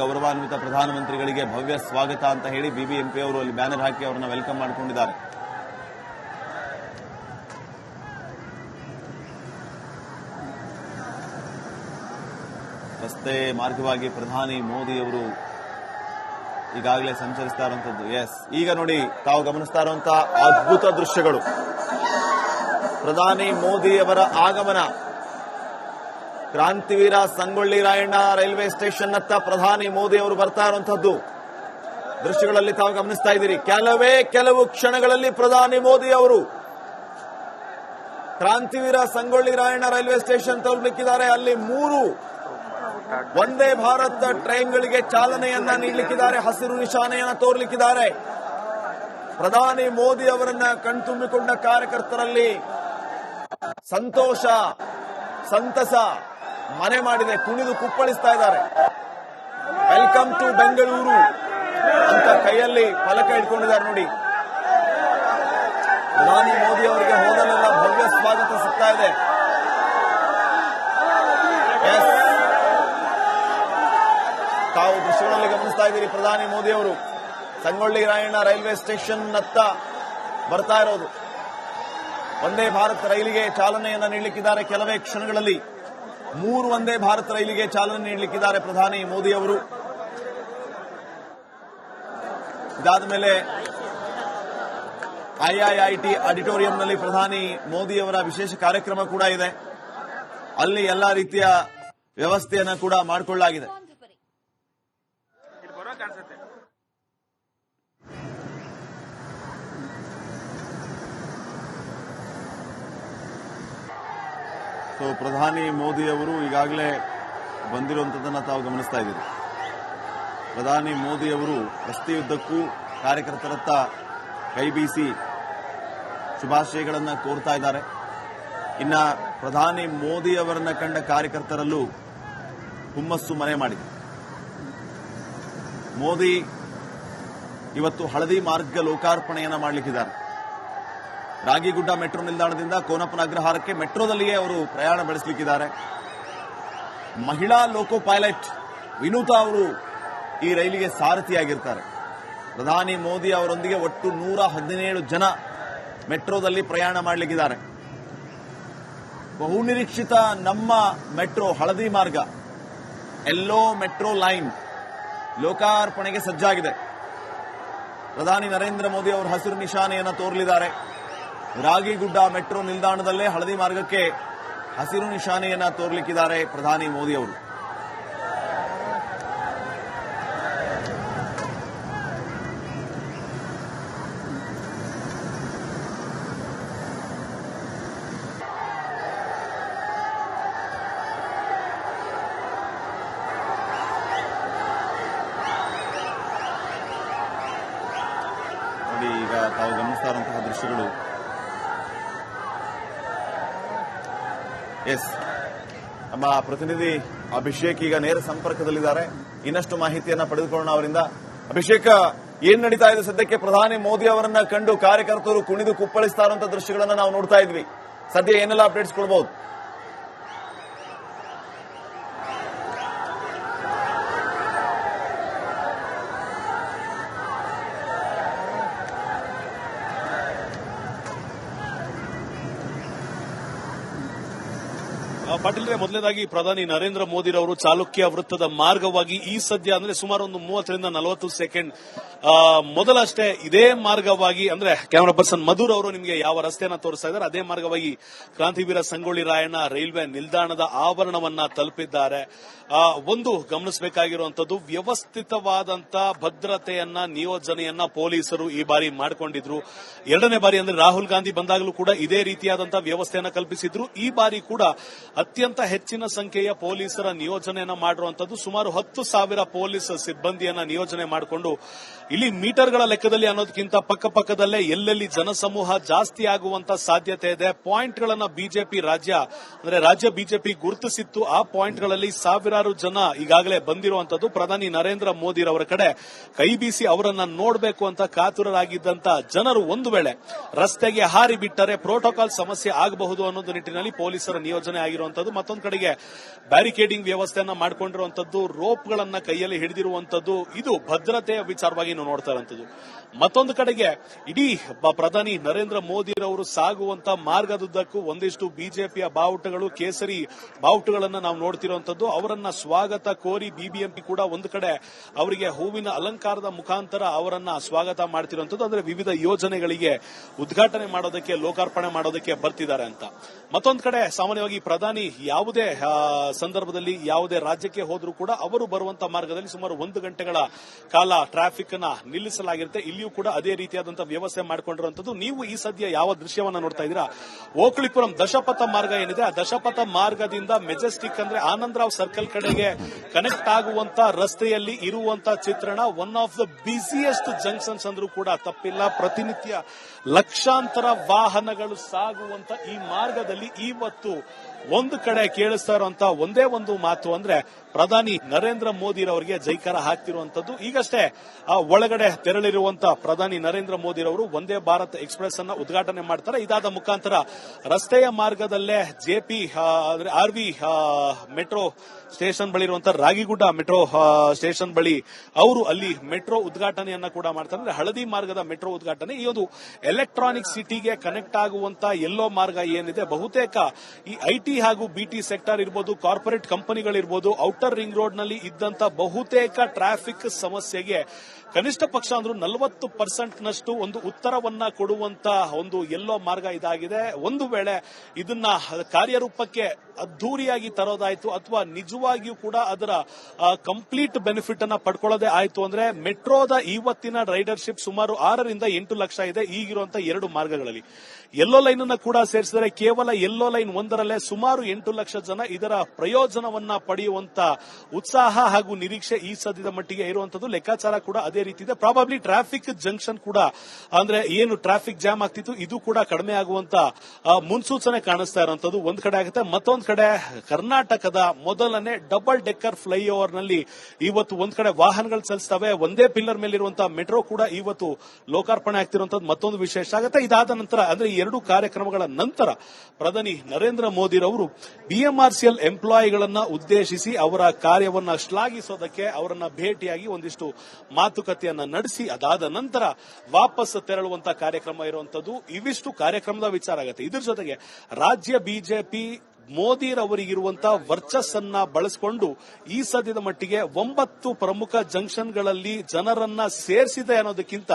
ಗೌರವಾನ್ವಿತ ಪ್ರಧಾನಮಂತ್ರಿಗಳಿಗೆ ಭವ್ಯ ಸ್ವಾಗತ ಅಂತ ಹೇಳಿ ಬಿಬಿಎಂಪಿ ಅವರು ಅಲ್ಲಿ ಬ್ಯಾನರ್ ಹಾಕಿ ಅವರನ್ನ ವೆಲ್ಕಮ್ ಮಾಡಿಕೊಂಡಿದ್ದಾರೆ. ರಸ್ತೆ ಮಾರ್ಗವಾಗಿ ಪ್ರಧಾನಿ ಮೋದಿ ಅವರು ಈಗಾಗಲೇ ಸಂಚರಿಸ್ತಾ ಇರುವಂತದ್ದು. ಈಗ ನೋಡಿ ತಾವು ಗಮನಿಸ್ತಾ ಇರುವಂತಹ ಅದ್ಭುತ ದೃಶ್ಯಗಳು. ಪ್ರಧಾನಿ ಮೋದಿ ಅವರ ಆಗಮನ ಕ್ರಾಂತಿವೀರ ಸಂಗೊಳ್ಳಿ ರಾಯಣ್ಣ ರೈಲ್ವೆ ಸ್ಟೇಷನ್ ಹತ್ತ ಪ್ರಧಾನಿ ಮೋದಿ ಅವರು ಬರ್ತಾ ಇರುವಂತದ್ದು ದೃಶ್ಯಗಳಲ್ಲಿ ತಾವು ಗಮನಿಸ್ತಾ ಇದ್ದೀರಿ. ಕೆಲವು ಕ್ಷಣಗಳಲ್ಲಿ ಪ್ರಧಾನಿ ಮೋದಿ ಅವರು ಕ್ರಾಂತಿವೀರ ಸಂಗೊಳ್ಳಿ ರಾಯಣ್ಣ ರೈಲ್ವೆ ಸ್ಟೇಷನ್ ತಲುಪಲಿಕ್ಕಿದ್ದಾರೆ. ಅಲ್ಲಿ 3 ವಂದೇ ಭಾರತ್ ಟ್ರೈನ್ಗಳಿಗೆ ಚಾಲನೆಯನ್ನ ನೀಡಲಿಕ್ಕಿದ್ದಾರೆ, ಹಸಿರು ನಿಶಾನೆಯನ್ನ ತೋರಲಿಕ್ಕಿದ್ದಾರೆ. ಪ್ರಧಾನಿ ಮೋದಿ ಅವರನ್ನ ಕಣ್ತುಂಬಿಕೊಂಡ ಕಾರ್ಯಕರ್ತರಲ್ಲಿ ಸಂತೋಷ, ಸಂತಸ ಮನೆ ಮಾಡಿದೆ. ಕುಣಿದು ಕುಪ್ಪಳಿಸ್ತಾ ಇದ್ದಾರೆ. ವೆಲ್ಕಮ್ ಟು ಬೆಂಗಳೂರು ಅಂತ ಕೈಯಲ್ಲಿ ಫಲಕ ಇಟ್ಕೊಂಡಿದ್ದಾರೆ ನೋಡಿ. ಪ್ರಧಾನಿ ಮೋದಿ ಅವರಿಗೆ ಹೋದಲೆಲ್ಲ ಭವ್ಯ ಸ್ವಾಗತ ಸಿಗ್ತಾ ಇದೆ. ತಾವು ದೃಶ್ಯಗಳಲ್ಲಿ ಗಮನಿಸ್ತಾ ಇದ್ದೀರಿ. ಪ್ರಧಾನಿ ಮೋದಿ ಅವರು ಸಂಗೊಳ್ಳಿ ರಾಯಣ್ಣ ರೈಲ್ವೆ ಸ್ಟೇಷನ್ ಹತ್ತ ಬರ್ತಾ ಇರೋದು. ವಂದೇ ಭಾರತ್ ರೈಲಿಗೆ ಚಾಲನೆಯನ್ನ ನೀಡಲಿಕ್ಕಿದ್ದಾರೆ. ಕೆಲವೇ ಕ್ಷಣಗಳಲ್ಲಿ 3 ವಂದೇ ಭಾರತ್ ರೈಲಿಗೆ ಚಾಲನೆ ನೀಡಲಿಕ್ಕಿದ್ದಾರೆ ಪ್ರಧಾನಿ ಮೋದಿ ಅವರು. ಇದಾದ ಮೇಲೆ ಐಐಐಟಿ ಆಡಿಟೋರಿಯಂನಲ್ಲಿ ಪ್ರಧಾನಿ ಮೋದಿ ಅವರ ವಿಶೇಷ ಕಾರ್ಯಕ್ರಮ ಕೂಡ ಇದೆ. ಅಲ್ಲಿ ಎಲ್ಲಾ ರೀತಿಯ ವ್ಯವಸ್ಥೆಯನ್ನ ಕೂಡ ಮಾಡಿಕೊಳ್ಳಲಾಗಿದೆ. ಸೊ ಪ್ರಧಾನಿ ಮೋದಿ ಅವರು ಈಗಾಗಲೇ ಬಂದಿರುವಂತದನ್ನ ತಾವು ಗಮನಿಸ್ತಾ ಇದ್ದೀರಿ. ಪ್ರಧಾನಿ ಮೋದಿ ಅವರು ರಸ್ತೆಯುದ್ದಕ್ಕೂ ಕಾರ್ಯಕರ್ತರತ್ತ ಕೈ ಬೀಸಿ ಶುಭಾಶಯಗಳನ್ನು ಕೋರ್ತಾ ಇದ್ದಾರೆ. ಇನ್ನ ಪ್ರಧಾನಿ ಮೋದಿ ಅವರನ್ನ ಕಂಡ ಕಾರ್ಯಕರ್ತರಲ್ಲೂ ಹುಮ್ಮಸ್ಸು ಮನೆ ಮಾಡಿದೆ. ಮೋದಿ ಇವತ್ತು ಹಳದಿ ಮಾರ್ಗ ಲೋಕಾರ್ಪಣೆಯನ್ನ ಮಾಡಲಿಕ್ಕಿದ್ದಾರೆ. ರಾಗಿಗುಡ್ಡ ಮೆಟ್ರೋ ನಿಲ್ದಾಣದಿಂದ ಕೋನಪ್ಪನ ಅಗ್ರಹಾರಕ್ಕೆ ಮೆಟ್ರೋದಲ್ಲಿಯೇ ಅವರು ಪ್ರಯಾಣ ಬೆಳೆಸಲಿಕ್ಕಿದ್ದಾರೆ. ಮಹಿಳಾ ಲೋಕೋ ಪೈಲಟ್ ವಿನೂತಾ ಅವರು ಈ ರೈಲಿಗೆ ಸಾರಥಿಯಾಗಿರ್ತಾರೆ. ಪ್ರಧಾನಿ ಮೋದಿ ಅವರೊಂದಿಗೆ ಒಟ್ಟು 117 ಜನ ಮೆಟ್ರೋದಲ್ಲಿ ಪ್ರಯಾಣ ಮಾಡಲಿಕ್ಕಿದ್ದಾರೆ. ಬಹುನಿರೀಕ್ಷಿತ ನಮ್ಮ ಮೆಟ್ರೋ ಹಳದಿ ಮಾರ್ಗ ಎಲ್ಲೋ ಮೆಟ್ರೋ ಲೈನ್ ಲೋಕಾರ್ಪಣೆಗೆ ಸಜ್ಜಾಗಿದೆ. ಪ್ರಧಾನಿ ನರೇಂದ್ರ ಮೋದಿ ಅವರು ಹಸಿರು ನಿಶಾನೆಯನ್ನು ತೋರಲಿದ್ದಾರೆ. ರಾಗಿಗುಡ್ಡ ಮೆಟ್ರೋ ನಿಲ್ದಾಣದಲ್ಲೇ ಹಳದಿ ಮಾರ್ಗಕ್ಕೆ ಹಸಿರು ನಿಶಾನೆಯನ್ನ ತೋರಲಿಕ್ಕಿದ್ದಾರೆ ಪ್ರಧಾನಿ ಮೋದಿ ಅವರು. ನೋಡಿ ಈಗ ತಾವು ಗಮನಿಸ್ತಾ ಇರುವಂತಹ ದೃಶ್ಯಗಳು. ನಮ್ಮ ಪ್ರತಿನಿಧಿ ಅಭಿಷೇಕ್ ಈಗ ನೇರ ಸಂಪರ್ಕದಲ್ಲಿದ್ದಾರೆ. ಇನ್ನಷ್ಟು ಮಾಹಿತಿಯನ್ನ ಪಡೆದುಕೊಳ್ಳೋಣ ಅವರಿಂದ. ಅಭಿಷೇಕ್, ಏನ್ ನಡೀತಾ ಇದೆ ಸದ್ಯಕ್ಕೆ? ಪ್ರಧಾನಿ ಮೋದಿ ಅವರನ್ನ ಕಂಡು ಕಾರ್ಯಕರ್ತರು ಕುಣಿದು ಕುಪ್ಪಳಿಸ್ತಾ ಇರುವಂತಹ ದೃಶ್ಯಗಳನ್ನ ನಾವು ನೋಡ್ತಾ ಇದ್ವಿ. ಸದ್ಯ ಏನೆಲ್ಲ ಅಪ್ಡೇಟ್ಸ್ ಕೊಡಬಹುದು? ಪಾಟೀಲ್ರೆ, ಮೊದಲನೇದಾಗಿ ಪ್ರಧಾನಿ ನರೇಂದ್ರ ಮೋದಿ ಅವರು ಚಾಲುಕ್ಯ ವೃತ್ತದ ಮಾರ್ಗವಾಗಿ ಈ ಸದ್ಯ ಅಂದ್ರೆ ಸುಮಾರು ಒಂದು 30 ರಿಂದ 40 ಸೆಕೆಂಡ್ ಮೊದಲಷ್ಟೇ ಇದೇ ಮಾರ್ಗವಾಗಿ ಅಂದ್ರೆ ಕ್ಯಾಮರಾ ಪರ್ಸನ್ ಮಧುರ್ ಅವರು ನಿಮಗೆ ಯಾವ ರಸ್ತೆಯನ್ನ ತೋರಿಸ್ತಾ ಇದ್ದಾರೆ ಅದೇ ಮಾರ್ಗವಾಗಿ ಕ್ರಾಂತಿವೀರ ಸಂಗೊಳ್ಳಿ ರಾಯಣ್ಣ ರೈಲ್ವೆ ನಿಲ್ದಾಣದ ಆವರಣವನ್ನ ತಲುಪಿದ್ದಾರೆ. ಒಂದು ಗಮನಿಸಬೇಕಾಗಿರುವಂತದ್ದು, ವ್ಯವಸ್ಥಿತವಾದಂತ ಭದ್ರತೆಯನ್ನ ನಿಯೋಜನೆಯನ್ನ ಪೊಲೀಸರು ಈ ಬಾರಿ ಮಾಡಿಕೊಂಡಿದ್ರು. ಎರಡನೇ ಬಾರಿ ಅಂದ್ರೆ ರಾಹುಲ್ ಗಾಂಧಿ ಬಂದಾಗಲೂ ಕೂಡ ಇದೇ ರೀತಿಯಾದಂತಹ ವ್ಯವಸ್ಥೆಯನ್ನ ಕಲ್ಪಿಸಿದ್ರು. ಈ ಬಾರಿ ಕೂಡ ಅತ್ಯಂತ ಹೆಚ್ಚಿನ ಸಂಖ್ಯೆಯ ಪೊಲೀಸರ ನಿಯೋಜನೆಯನ್ನ ಮಾಡಿರುವಂತದ್ದು. ಸುಮಾರು 10,000 ಪೊಲೀಸ್ ಸಿಬ್ಬಂದಿಯನ್ನ ನಿಯೋಜನೆ ಮಾಡಿಕೊಂಡು ಇಲ್ಲಿ ಮೀಟರ್ಗಳ ಲೆಕ್ಕದಲ್ಲಿ ಅನ್ನೋದಕ್ಕಿಂತ ಪಕ್ಕದಲ್ಲೇ ಎಲ್ಲೆಲ್ಲಿ ಜನಸಮೂಹ ಜಾಸ್ತಿ ಆಗುವಂತ ಸಾಧ್ಯತೆ ಇದೆ. ಪಾಯಿಂಟ್ಗಳನ್ನ ರಾಜ್ಯ ಬಿಜೆಪಿ ಗುರುತಿಸಿತ್ತು. ಆ ಪಾಯಿಂಟ್ಗಳಲ್ಲಿ ಸಾವಿರಾರು ಜನ ಈಗಾಗಲೇ ಬಂದಿರುವಂತದ್ದು. ಪ್ರಧಾನಿ ನರೇಂದ್ರ ಮೋದಿ ಅವರ ಕಡೆ ಕೈ ಬೀಸಿ ಅವರನ್ನ ನೋಡಬೇಕು ಅಂತ ಕಾತುರರಾಗಿದ್ದಂತ ಜನರು ಒಂದು ವೇಳೆ ರಸ್ತೆಗೆ ಹಾರಿ ಬಿಟ್ಟರೆ ಪ್ರೋಟೋಕಾಲ್ ಸಮಸ್ಯೆ ಆಗಬಹುದು ಅನ್ನೋದು ನಿಟ್ಟಿನಲ್ಲಿ ಪೊಲೀಸರ ನಿಯೋಜನೆ ಆಗಿರುವಂತಹ ಮಾಡಿರುವಂತದ್ದು, ಮತ್ತೊಂದು ಕಡೆಗೆ ಬ್ಯಾರಿಕೇಡಿಂಗ್ ವ್ಯವಸ್ಥೆಯನ್ನ ಮಾಡಿಕೊಂಡಿರುವಂತದ್ದು, ರೋಪ್ಗಳನ್ನ ಕೈಯಲ್ಲಿ ಹಿಡಿದಿರುವಂತದ್ದು, ಇದು ಭದ್ರತೆಯ ವಿಚಾರವಾಗಿ ನಾವು ನೋಡ್ತಾ ಇರುವಂತದ್ದು. ಮತ್ತೊಂದು ಕಡೆಗೆ ಇಡೀ ಪ್ರಧಾನಿ ನರೇಂದ್ರ ಮೋದಿರವರು ಸಾಗುವಂತ ಮಾರ್ಗದುದ್ದಕ್ಕೂ ಒಂದಿಷ್ಟು ಬಿಜೆಪಿಯ ಬಾವುಟಗಳು, ಕೇಸರಿ ಬಾವುಟಗಳನ್ನ ನಾವು ನೋಡ್ತಿರುವಂತದ್ದು. ಅವರನ್ನ ಸ್ವಾಗತ ಕೋರಿ ಬಿಬಿಎಂಪಿ ಕೂಡ ಒಂದು ಕಡೆ ಅವರಿಗೆ ಹೂವಿನ ಅಲಂಕಾರದ ಮುಖಾಂತರ ಅವರನ್ನ ಸ್ವಾಗತ ಮಾಡ್ತಿರುವಂತದ್ದು. ಅಂದ್ರೆ ವಿವಿಧ ಯೋಜನೆಗಳಿಗೆ ಉದ್ಘಾಟನೆ ಮಾಡೋದಕ್ಕೆ, ಲೋಕಾರ್ಪಣೆ ಮಾಡೋದಕ್ಕೆ ಬರ್ತಿದ್ದಾರೆ ಅಂತ. ಮತ್ತೊಂದು ಕಡೆ ಸಾಮಾನ್ಯವಾಗಿ ಪ್ರಧಾನಿ ಯಾವುದೇ ಸಂದರ್ಭದಲ್ಲಿ ಯಾವುದೇ ರಾಜ್ಯಕ್ಕೆ ಹೋದ್ರೂ ಕೂಡ ಅವರು ಬರುವಂತ ಮಾರ್ಗದಲ್ಲಿ ಸುಮಾರು 1 ಗಂಟೆಗಳ ಕಾಲ ಟ್ರಾಫಿಕ್ ಅನ್ನ ನಿಲ್ಲಿಸಲಾಗಿರುತ್ತೆ. ಇಲ್ಲಿಯೂ ಕೂಡ ಅದೇ ರೀತಿಯಾದಂತಹ ವ್ಯವಸ್ಥೆ ಮಾಡಿಕೊಂಡಿರುವಂತದ್ದು. ನೀವು ಈ ಸದ್ಯ ಯಾವ ದೃಶ್ಯವನ್ನ ನೋಡ್ತಾ ಇದ್ದೀರಾ, ಓಕಳಿಪುರಂ ದಶಪಥ ಮಾರ್ಗ ಏನಿದೆ, ಆ ದಶಪಥ ಮಾರ್ಗದಿಂದ ಮೆಜೆಸ್ಟಿಕ್ ಅಂದ್ರೆ ಆನಂದರಾವ್ ಸರ್ಕಲ್ ಕಡೆಗೆ ಕನೆಕ್ಟ್ ಆಗುವಂತ ರಸ್ತೆಯಲ್ಲಿ ಇರುವಂತ ಚಿತ್ರಣ. One of the busiest junctions ಅಂದ್ರೂ ಕೂಡ ತಪ್ಪಿಲ್ಲ. ಪ್ರತಿನಿತ್ಯ ಲಕ್ಷಾಂತರ ವಾಹನಗಳು ಸಾಗುವಂತ ಈ ಮಾರ್ಗದಲ್ಲಿ ಇವತ್ತು ಒಂದು ಕಡೆ ಕೇಳಿಸ್ತಾ ಇರುವಂತ ಒಂದೇ ಒಂದು ಮಾತು ಅಂದ್ರೆ ಪ್ರಧಾನಿ ನರೇಂದ್ರ ಮೋದಿರವರಿಗೆ ಜೈಕಾರ ಹಾಕ್ತಿರುವಂತದ್ದು. ಈಗಷ್ಟೇ ಒಳಗಡೆ ತೆರಳಿರುವಂತ ಪ್ರಧಾನಿ ನರೇಂದ್ರ ಮೋದಿರವರು ವಂದೇ ಭಾರತ್ ಎಕ್ಸ್ಪ್ರೆಸ್ ಅನ್ನ ಉದ್ಘಾಟನೆ ಮಾಡ್ತಾರೆ. ಇದಾದ ಮುಖಾಂತರ ರಸ್ತೆಯ ಮಾರ್ಗದಲ್ಲೇ ಜೆಪಿ ಆರ್ವಿ ಮೆಟ್ರೋ ಸ್ಟೇಷನ್ ಬಳಿ ಇರುವಂತಹ ರಾಗಿಗುಡ್ಡ ಮೆಟ್ರೋ ಸ್ಟೇಷನ್ ಬಳಿ ಅವರು ಅಲ್ಲಿ ಮೆಟ್ರೋ ಉದ್ಘಾಟನೆಯನ್ನ ಕೂಡ ಮಾಡ್ತಾರೆ. ಅಂದ್ರೆ ಹಳದಿ ಮಾರ್ಗದ ಮೆಟ್ರೋ ಉದ್ಘಾಟನೆ. ಈ ಒಂದು ಎಲೆಕ್ಟ್ರಾನಿಕ್ ಸಿಟಿಗೆ ಕನೆಕ್ಟ್ ಆಗುವಂತ ಎಲ್ಲೋ ಮಾರ್ಗ ಏನಿದೆ, ಬಹುತೇಕ ಈ ಐಟಿ ಹಾಗೂ ಬಿಟಿ ಸೆಕ್ಟರ್ ಇರ್ಬೋದು, ಕಾರ್ಪೊರೇಟ್ ಕಂಪನಿಗಳಿರ್ಬೋದು, ಔಟರ್ ರಿಂಗ್ ರೋಡ್ ನಲ್ಲಿ ಇದ್ದಂತ ಬಹುತೇಕ ಟ್ರಾಫಿಕ್ ಸಮಸ್ಯೆಗೆ ಕನಿಷ್ಠ ಪಕ್ಷ ಅಂದ್ರೂ 40% ನಷ್ಟು ಒಂದು ಉತ್ತರವನ್ನ ಕೊಡುವಂತ ಒಂದು ಎಲ್ಲೋ ಮಾರ್ಗ ಇದಾಗಿದೆ. ಒಂದು ವೇಳೆ ಇದನ್ನ ಕಾರ್ಯರೂಪಕ್ಕೆ ಅದ್ದೂರಿಯಾಗಿ ತರೋದಾಯ್ತು ಅಥವಾ ನಿಜವಾಗಿಯೂ ಕೂಡ ಅದರ ಕಂಪ್ಲೀಟ್ ಬೆನಿಫಿಟ್ ಅನ್ನ ಪಡ್ಕೊಳ್ಳೋದೇ ಆಯ್ತು ಅಂದ್ರೆ ಮೆಟ್ರೋದ ಇವತ್ತಿನ ರೈಡರ್ಶಿಪ್ ಸುಮಾರು 6 ರಿಂದ 8 ಲಕ್ಷ ಇದೆ ಈಗಿರುವಂತಹ 2 ಮಾರ್ಗಗಳಲ್ಲಿ. ಯೆಲ್ಲೋ ಲೈನ್ ಅನ್ನ ಕೂಡ ಸೇರಿಸಿದರೆ ಕೇವಲ ಯೆಲ್ಲೋ ಲೈನ್ ಒಂದರಲ್ಲೇ ಸುಮಾರು 8 ಲಕ್ಷ ಜನ ಇದರ ಪ್ರಯೋಜನವನ್ನ ಪಡೆಯುವಂತ ಉತ್ಸಾಹ ಹಾಗೂ ನಿರೀಕ್ಷೆ ಈ ಸದ್ಯದ ಮಟ್ಟಿಗೆ ಇರುವಂತದ್ದು. ಲೆಕ್ಕಾಚಾರ ಕೂಡ ಅದೇ ರೀತಿ ಇದೆ. ಪ್ರಾಬಬ್ಲಿ ಟ್ರಾಫಿಕ್ ಜಂಕ್ಷನ್ ಕೂಡ ಅಂದ್ರೆ ಏನು ಟ್ರಾಫಿಕ್ ಜಾಮ್ ಆಗ್ತಿತ್ತು ಇದು ಕೂಡ ಕಡಿಮೆ ಆಗುವಂತ ಮುನ್ಸೂಚನೆ ಕಾಣಿಸ್ತಾ ಇರುವಂತದ್ದು ಒಂದ್ ಕಡೆ ಆಗುತ್ತೆ. ಮತ್ತೊಂದ್ ಕಡೆ ಕರ್ನಾಟಕದ ಮೊದಲನೇ ಡಬಲ್ ಡೆಕ್ಕರ್ ಫ್ಲೈಓವರ್ ನಲ್ಲಿ ಇವತ್ತು ಒಂದ್ ಕಡೆ ವಾಹನಗಳು ಚಲಿಸ್ತವೆ. ಒಂದೇ ಪಿಲ್ಲರ್ ಮೇಲಿರುವಂತಹ ಮೆಟ್ರೋ ಕೂಡ ಇವತ್ತು ಲೋಕಾರ್ಪಣೆ ಆಗ್ತಿರುವಂತದ್ದು ಮತ್ತೊಂದು ವಿಶೇಷ ಆಗುತ್ತೆ. ಇದಾದ ನಂತರ ಅಂದ್ರೆ ಈ 2 ಕಾರ್ಯಕ್ರಮಗಳ ನಂತರ ಪ್ರಧಾನಿ ನರೇಂದ್ರ ಮೋದಿರವರು ಬಿಎಂಆರ್ಸಿಎಲ್ ಎಂಪ್ಲಾಯಿಗಳನ್ನ ಉದ್ದೇಶಿಸಿ ಅವರ ಕಾರ್ಯವನ್ನ ಶ್ಲಾಘಿಸೋದಕ್ಕೆ ಅವರನ್ನ ಭೇಟಿಯಾಗಿ ಒಂದಿಷ್ಟು ಮಾತುಕತೆಯನ್ನ ನಡೆಸಿ ಅದಾದ ನಂತರ ವಾಪಸ್ ತೆರಳುವಂತ ಕಾರ್ಯಕ್ರಮ ಇರುವಂತದ್ದು. ಇವಿಷ್ಟು ಕಾರ್ಯಕ್ರಮದ ವಿಚಾರ ಆಗುತ್ತೆ. ಇದ್ರ ಜೊತೆಗೆ ರಾಜ್ಯ ಬಿಜೆಪಿ ಮೋದಿರವರಿಗಿರುವಂತಹ ವರ್ಚಸ್ಸನ್ನ ಬಳಸಿಕೊಂಡು ಈ ಸದ್ಯದ ಮಟ್ಟಿಗೆ 9 ಪ್ರಮುಖ ಜಂಕ್ಷನ್ಗಳಲ್ಲಿ ಜನರನ್ನ ಸೇರಿಸಿದೆ ಅನ್ನೋದಕ್ಕಿಂತ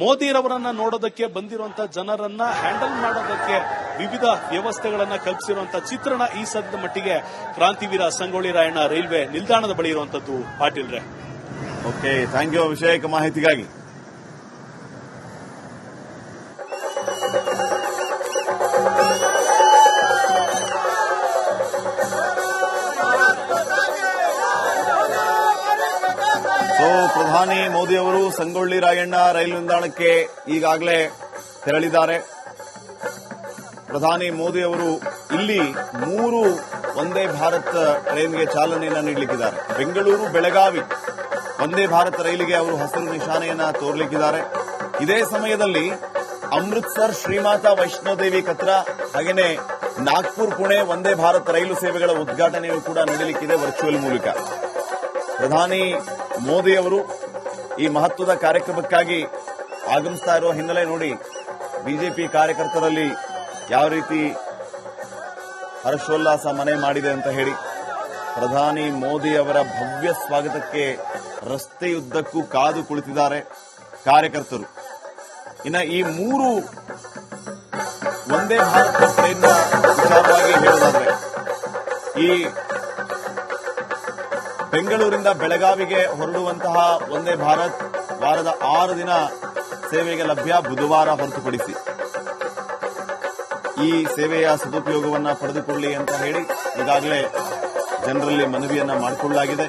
ಮೋದಿರವರನ್ನ ನೋಡೋದಕ್ಕೆ ಬಂದಿರುವಂತಹ ಜನರನ್ನ ಹ್ಯಾಂಡಲ್ ಮಾಡೋದಕ್ಕೆ ವಿವಿಧ ವ್ಯವಸ್ಥೆಗಳನ್ನ ಕಲ್ಪಿಸಿರುವಂತಹ ಚಿತ್ರಣ ಈ ಸದ್ಯದ ಮಟ್ಟಿಗೆ ಕ್ರಾಂತಿವೀರ ಸಂಗೊಳ್ಳಿ ರಾಯಣ್ಣ ರೈಲ್ವೆ ನಿಲ್ದಾಣದ ಬಳಿ ಇರುವಂತದ್ದು. ಪಾಟೀಲ್ ರೇ, ಓಕೆ, ಥ್ಯಾಂಕ್ ಯು ವಿಷಯಕ ಮಾಹಿತಿಗಾಗಿ. ಪ್ರಧಾನಿ ಮೋದಿ ಅವರು ಸಂಗೊಳ್ಳಿ ರಾಯಣ್ಣ ರೈಲು ನಿಲ್ದಾಣಕ್ಕೆ ಈಗಾಗಲೇ ತೆರಳಿದ್ದಾರೆ. ಪ್ರಧಾನಿ ಮೋದಿ ಅವರು ಇಲ್ಲಿ 3 ವಂದೇ ಭಾರತ್ ಟ್ರೈನ್ಗೆ ಚಾಲನೆಯನ್ನ ನೀಡಲಿಕ್ಕಿದ್ದಾರೆ. ಬೆಂಗಳೂರು ಬೆಳಗಾವಿ ವಂದೇ ಭಾರತ್ ರೈಲಿಗೆ ಅವರು ಹಸಿರು ನಿಶಾನೆಯನ್ನ ತೋರಲಿಕ್ಕಿದ್ದಾರೆ. ಇದೇ ಸಮಯದಲ್ಲಿ ಅಮೃತ್ಸರ್ ಶ್ರೀಮಾತಾ ವೈಷ್ಣೋದೇವಿ ಕತ್ರಾ ಹಾಗೆಯೇ ನಾಗ್ಪುರ್ ಪುಣೆ ವಂದೇ ಭಾರತ್ ರೈಲು ಸೇವೆಗಳ ಉದ್ಘಾಟನೆಯೂ ಕೂಡ ನಡೆಯಲಿಕ್ಕಿದೆ ವರ್ಚುವಲ್ ಮೂಲಕ. ಪ್ರಧಾನಿ ಮೋದಿ ಅವರು ಈ ಮಹತ್ವದ ಕಾರ್ಯಕ್ರಮಕ್ಕಾಗಿ ಆಗಮಿಸ್ತಾ ಇರುವ ಹಿನ್ನೆಲೆ ನೋಡಿ ಬಿಜೆಪಿ ಕಾರ್ಯಕರ್ತರಲ್ಲಿ ಯಾವ ರೀತಿ ಹರ್ಷೋಲ್ಲಾಸ ಮನೆ ಮಾಡಿದೆ ಅಂತ ಹೇಳಿ ಪ್ರಧಾನಿ ಮೋದಿ ಅವರ ಭವ್ಯ ಸ್ವಾಗತಕ್ಕೆ ರಸ್ತೆಯುದ್ದಕ್ಕೂ ಕಾದು ಕುಳಿತಿದ್ದಾರೆ ಕಾರ್ಯಕರ್ತರು. ಇನ್ನು ಈ 3 ವಂದೇ ಭಾರತ್ ಟ್ರೈನ್ನ ವಿಚಾರವಾಗಿ ಹೇಳೋದಾದ್ರೆ ಈ ಬೆಂಗಳೂರಿಂದ ಬೆಳಗಾವಿಗೆ ಹೊರಡುವಂತಹ ವಂದೇ ಭಾರತ್ ವಾರದ 6 ದಿನ ಸೇವೆಗೆ ಲಭ್ಯ, ಬುಧವಾರ ಹೊರತುಪಡಿಸಿ. ಈ ಸೇವೆಯ ಸದುಪಯೋಗವನ್ನ ಪಡೆದುಕೊಳ್ಳಿ ಅಂತ ಹೇಳಿ ಈಗಾಗಲೇ ಜನರಲ್ಲಿ ಮನವಿಯನ್ನ ಮಾಡಿಕೊಳ್ಳಲಾಗಿದೆ.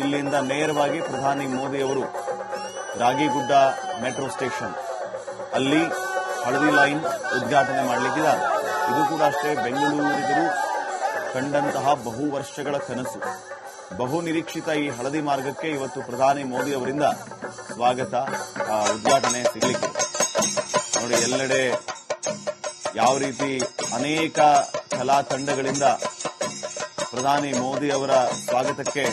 ಇಲ್ಲಿಂದ ನೇರವಾಗಿ ಪ್ರಧಾನಿ ಮೋದಿ ಅವರು ರಾಗಿಗುಡ್ಡ ಮೆಟ್ರೋ ಸ್ಟೇಷನ್ ಅಲ್ಲಿ ಹಳದಿ ಲೈನ್ ಉದ್ಘಾಟನೆ ಮಾಡಲಿಕ್ಕಿದ್ದಾರೆ. ಇದು ಕೂಡ ಅಷ್ಟೇ ಬೆಂಗಳೂರಿಗರು ಕಂಡಂತಹ ಬಹು ವರ್ಷಗಳ ಕನಸು, ಬಹು ನಿರೀಕ್ಷಿತ ಈ ಹಳದಿ ಮಾರ್ಗಕ್ಕೆ ಇವತ್ತು ಪ್ರಧಾನಿ ಮೋದಿ ಅವರಿಂದ ಸ್ವಾಗತ ಉದ್ಘಾಟನೆ ಸಿಗಲಿಕ್ಕೆ ನೋಡಿ. ಎಲ್ಲೆಡೆ ಯಾವ ರೀತಿ ಅನೇಕ ಕಲಾ ತಂಡಗಳಿಂದ ಪ್ರಧಾನಿ ಮೋದಿ ಅವರ ಸ್ವಾಗತಕ್ಕೆ